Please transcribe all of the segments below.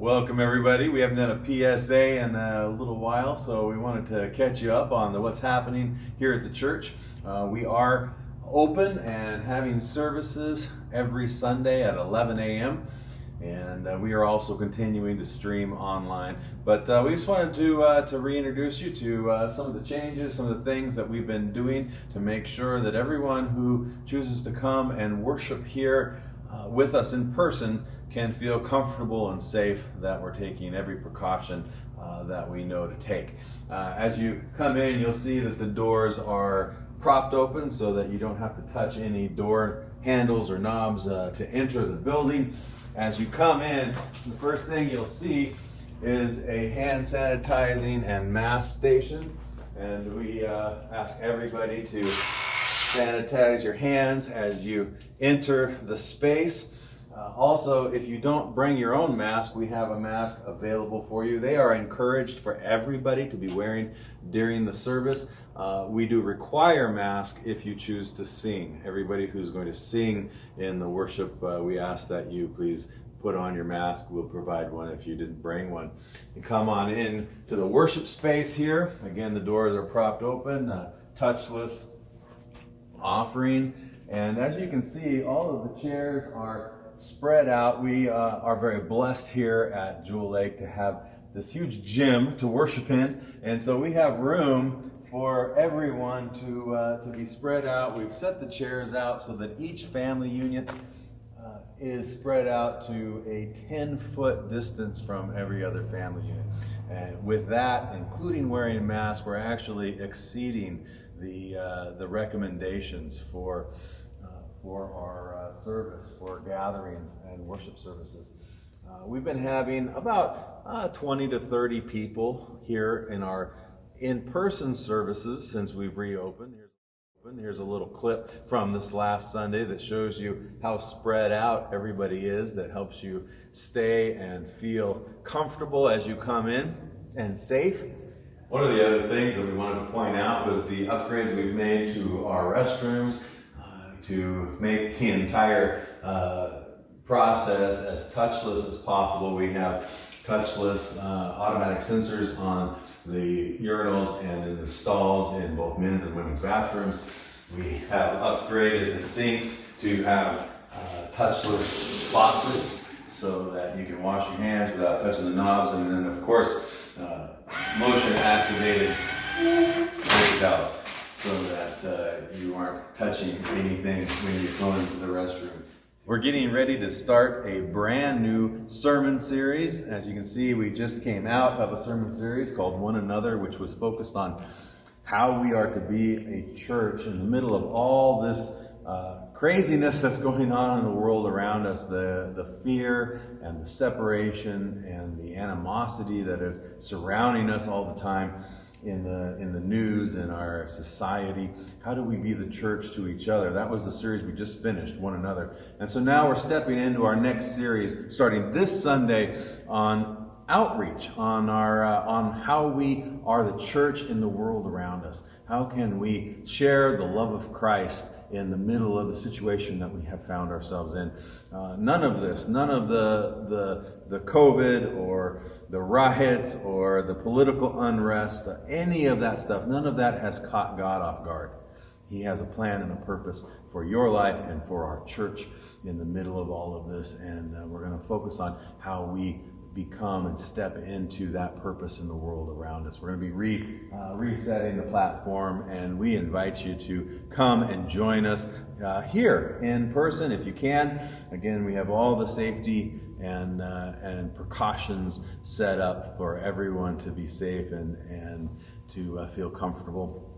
Welcome everybody. We haven't done a PSA in a little while, so we wanted to catch you up on what's happening here at the church. We are open and having services every Sunday at 11 a.m. and we are also continuing to stream online. But we just wanted to reintroduce you to some of the changes, some of the things that we've been doing to make sure that everyone who chooses to come and worship here with us in person can feel comfortable and safe, that we're taking every precaution that we know to take. As you come in, you'll see that the doors are propped open so that you don't have to touch any door handles or knobs to enter the building. As you come in, the first thing you'll see is a hand sanitizing and mask station, and we ask everybody to sanitize your hands as you enter the space. Also, if you don't bring your own mask, we have a mask available for you. They are encouraged for everybody to be wearing during the service. We do require masks if you choose to sing. Everybody who's going to sing in the worship, we ask that you please put on your mask. We'll provide one if you didn't bring one. You come on in to the worship space here. Again, the doors are propped open, touchless offering. And as you can see, all of the chairs are spread out. We are very blessed here at Jewel Lake to have this huge gym to worship in, and so we have room for everyone to be spread out. We've set the chairs out so that each family unit is spread out to a 10-foot distance from every other family unit. And with that, including wearing a mask, we're actually exceeding the recommendations for our service, for gatherings and worship services. We've been having about 20 to 30 people here in our in-person services since we've reopened. Here's a little clip from this last Sunday that shows you how spread out everybody is, that helps you stay and feel comfortable as you come in and safe. One of the other things that we wanted to point out was the upgrades we've made to our restrooms to make the entire process as touchless as possible. We have touchless automatic sensors on the urinals and in the stalls in both men's and women's bathrooms. We have upgraded the sinks to have touchless faucets so that you can wash your hands without touching the knobs, and then of course motion activated paper towels, so that you aren't touching anything when you're going to the restroom. We're getting ready to start a brand new sermon series. As you can see, we just came out of a sermon series called One Another, which was focused on how we are to be a church in the middle of all this craziness that's going on in the world around us, the fear and the separation and the animosity that is surrounding us all the time in the news, in our society. How do we be the church to each other? That was the series we just finished, One Another. And so now we're stepping into our next series, starting this Sunday, on outreach, on how we are the church in the world around us. How can we share the love of Christ in the middle of the situation that we have found ourselves in? None of the COVID or the riots or the political unrest, any of that stuff, none of that has caught God off guard. He has a plan and a purpose for your life and for our church in the middle of all of this, and we're going to focus on how we become and step into that purpose in the world around us. We're going to be resetting the platform, and we invite you to come and join us here in person if you can. Again, we have all the safety and precautions set up for everyone to be safe and to feel comfortable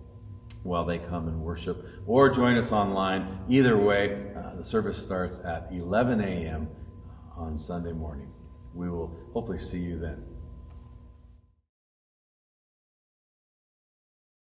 while they come and worship or join us online. Either way, the service starts at 11 a.m. on Sunday morning. We will hopefully see you then.